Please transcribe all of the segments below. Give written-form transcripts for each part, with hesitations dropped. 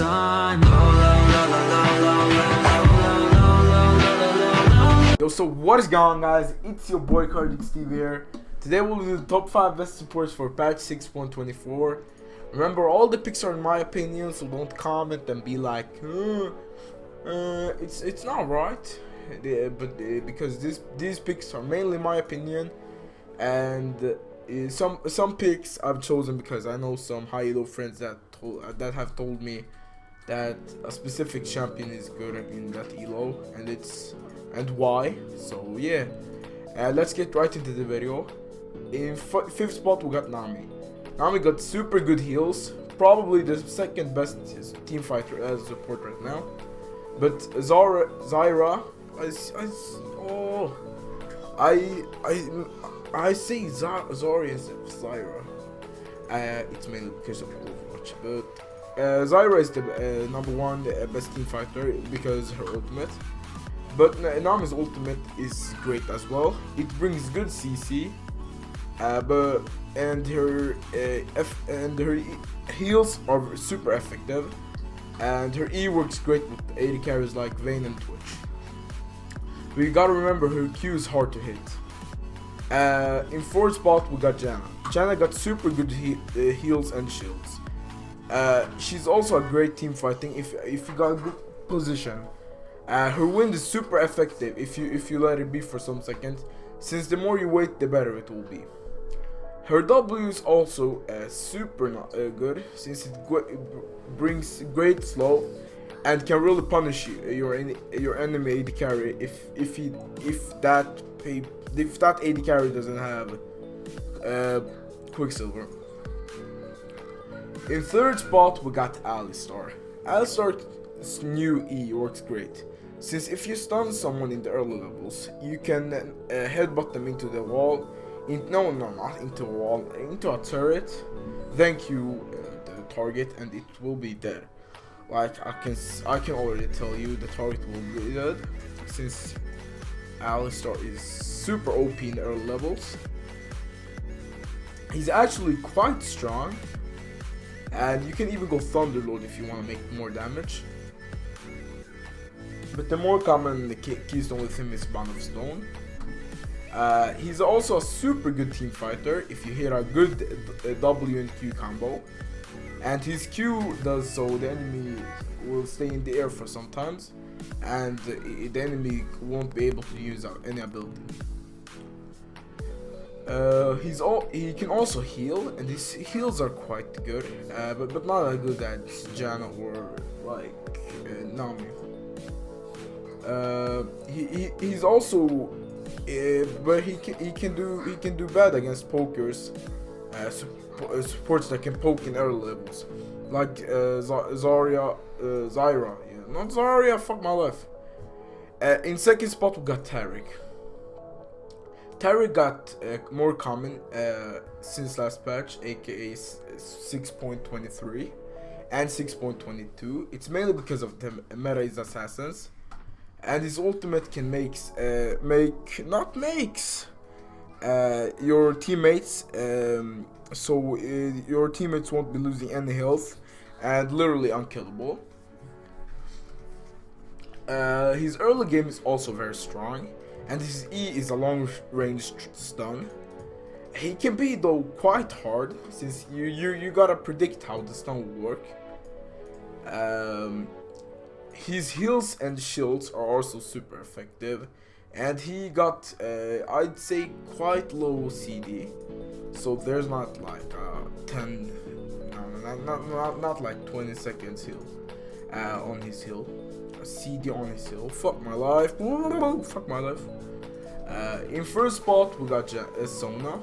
sun. Yo, so what is going on, guys? It's your boy Cardhooks TV here. Today we'll do the top 5 best supports for patch 6.24. Remember, all the picks are in my opinion, so don't comment and be like, it's not right. Because these picks are mainly my opinion, and some picks I've chosen because I know some high elo friends that have told me that a specific champion is good in that elo, and why. So yeah, let's get right into the video. In 5th spot we got Nami. Nami got super good heals, probably the second best team fighter as a support right now. But Zyra, I say Zarya instead of Zyra. It's mainly because of Overwatch, but Zyra is the number one best team fighter because her ultimate. But Nami's ultimate is great as well. It brings good CC, and her heals are super effective, and her E works great with AD carries like Vayne and Twitch. We gotta remember her Q is hard to hit. In 4th spot we got Janna. Janna got super good heals and shields. She's also a great team fighting if you got a good position. Her wind is super effective if you let it be for some seconds, since the more you wait the better it will be. Her W is also super good, since it brings great slow and can really punish your enemy AD carry if that AD carry doesn't have Quicksilver. In 3rd spot we got Alistar. Alistar's new E works great, since if you stun someone in the early levels, you can headbutt them into the wall. Not into a wall, into a turret. Thank you, the target, and it will be dead. Like I can already tell you, the target will be dead, since Alistar is super OP in the early levels. He's actually quite strong, and you can even go Thunderlord if you want to make more damage. But the more common keystone with him is Bond of Stone. He's also a super good team fighter if you hit a good W and Q combo, and his Q does so the enemy will stay in the air for some times, and the enemy won't be able to use any ability. He can also heal, and his heals are quite good, but not as good as Janna or like Nami. He's also but he can do bad against pokers, supports that can poke in early levels, like Zyra. Yeah, not Zarya. Fuck my life. In 2nd spot we got Taric. Taric got more common since last patch, aka 6.23 and 6.22. It's mainly because of the meta is assassins. And his ultimate can your teammates, so your teammates won't be losing any health, and literally unkillable. His early game is also very strong, and his E is a long-range stun. He can be though quite hard, since you gotta predict how the stun will work. His heals and shields are also super effective, and he got I'd say quite low CD, so there's not like 10, not like 20 seconds heal on his heal, a CD on his heal. Fuck my life. Fuck my life. In 1st spot we got Sona.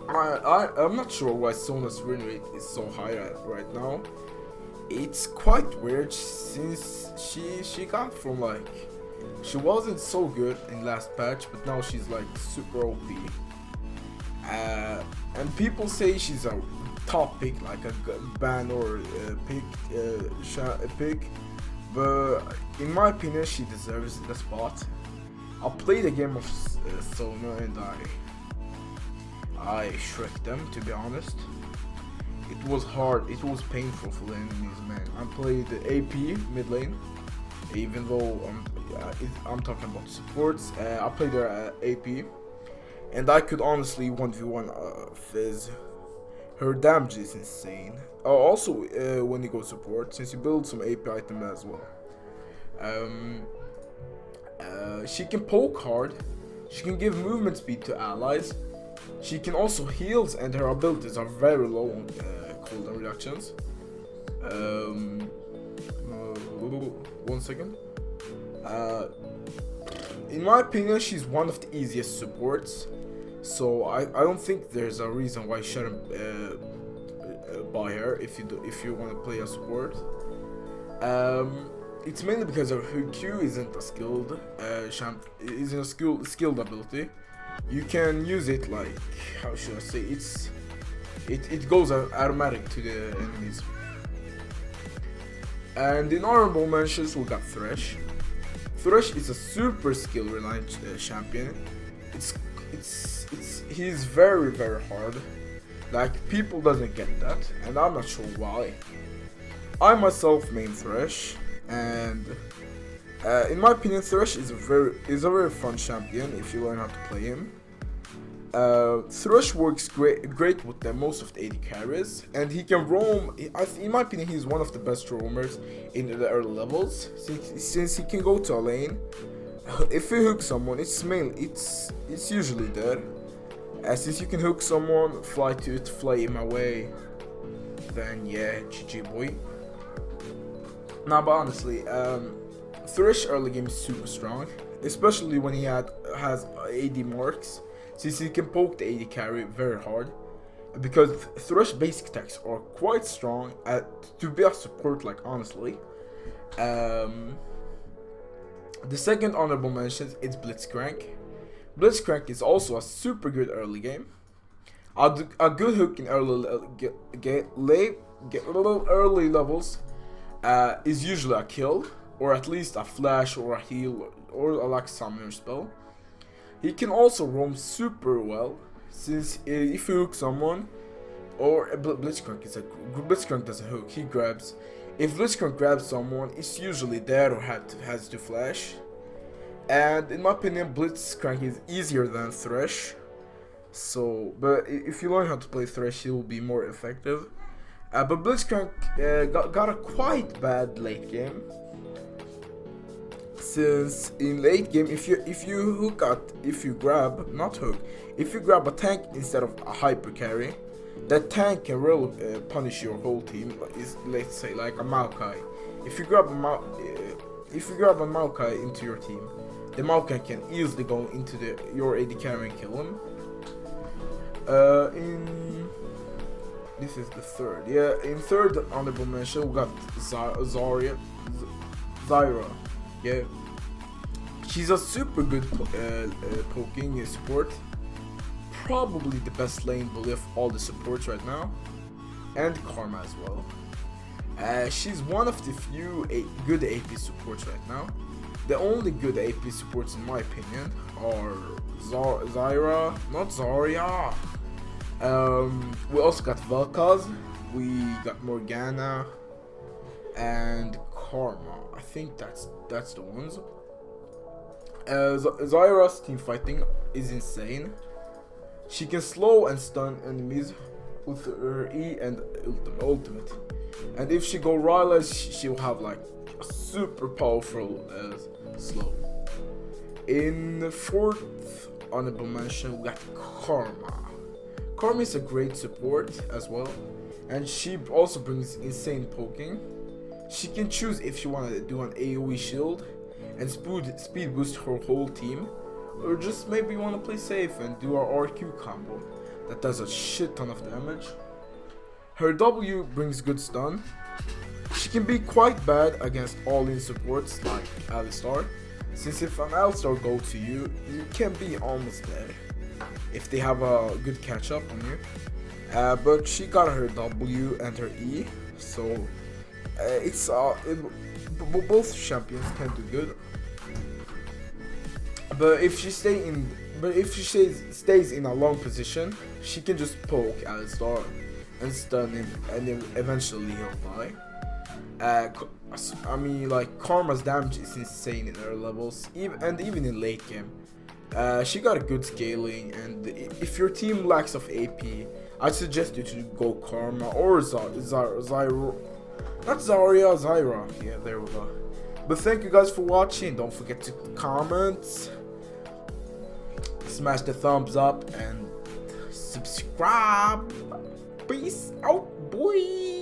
I'm not sure why Sona's win rate is so high right now. It's quite weird, since she got from like, she wasn't so good in last patch, but now she's like super OP. And people say she's a top pick, like a ban or a pick, but in my opinion she deserves the spot. I played a game of Sona and I shreked them, to be honest. it was hard, it was painful for the enemies, man. I played the AP mid lane, even though I'm talking about supports. I played their AP, and I could honestly 1v1 Fizz. Her damage is insane. Also, when you go support, since you build some AP item as well. She can poke hard. She can give movement speed to allies. She can also heals, and her abilities are very low on cooldown reductions. 1 second. In my opinion, she's one of the easiest supports. So I don't think there's a reason why you shouldn't buy her if you want to play a support. It's mainly because her Q isn't a skilled skilled ability. You can use it like, how should I say, it goes automatic to the enemies. And in honorable mentions we got Thresh. Thresh is a super skill reliant champion. He's very hard. Like, people doesn't get that, and I'm not sure why. I myself main Thresh, and in my opinion, Thresh is a very fun champion if you learn how to play him. Thresh works great with most of the AD carries, and he can roam. In my opinion, he's one of the best roamers in the early levels, since he can go to a lane. If you hook someone, it's usually dead. Since you can hook someone, fly to it, flay him away, then yeah, GG boy. Nah, but honestly, Thresh early game is super strong, especially when he has AD marks, since he can poke the AD carry very hard. Because Thresh basic attacks are quite strong to be a support, like, honestly. The second honorable mention is Blitzcrank. Blitzcrank is also a super good early game. A good hook in early levels is usually a kill, or at least a flash or a heal or a like summoner spell. He can also roam super well, since if you hook someone, or Blitzcrank does a hook, he grabs. If Blitzcrank grabs someone, it's usually dead or has to flash. And in my opinion, Blitzcrank is easier than Thresh. So, but if you learn how to play Thresh, he will be more effective. But Blitzcrank got a quite bad late game. Since in late game, if you grab a tank instead of a hyper carry, that tank can really punish your whole team. Let's say like a Maokai. If you grab a Maokai into your team, the Maokai can easily go into your AD carry and kill him. This is the third. Yeah, in third honorable mention we got Zyra. Yeah, she's a super good poking support. Probably the best lane bully of all the supports right now, and Karma as well. She's one of the few good AP supports right now. The only good AP supports, in my opinion, are Zyra, not Zarya. We also got Vel'Koz, we got Morgana, and Karma. I think that's the ones. Zyra's team fighting is insane. She can slow and stun enemies with her E and ultimate. And if she go Rylai's, she will have like a super powerful slow. In the fourth honorable mention, we got Karma. Karma is a great support as well, and she also brings insane poking. She can choose if she want to do an AoE shield and speed boost her whole team, or just maybe want to play safe and do our RQ combo that does a shit ton of damage. Her W brings good stun. She can be quite bad against all-in supports like Alistar, since if an Alistar go to you, you can be almost dead if they have a good catch up on you. But she got her W and her E, so both champions can do good. But if she stays in a long position, she can just poke Alistar and stun him, and then eventually he'll die. I mean, like, Karma's damage is insane in her levels, even in late game. She got a good scaling, and if your team lacks of AP, I'd suggest you to go Karma or Zyra. Not Zarya, Zyra. Yeah, there we go. But thank you guys for watching. Don't forget to comment, smash the thumbs up, and subscribe. Peace out, boy.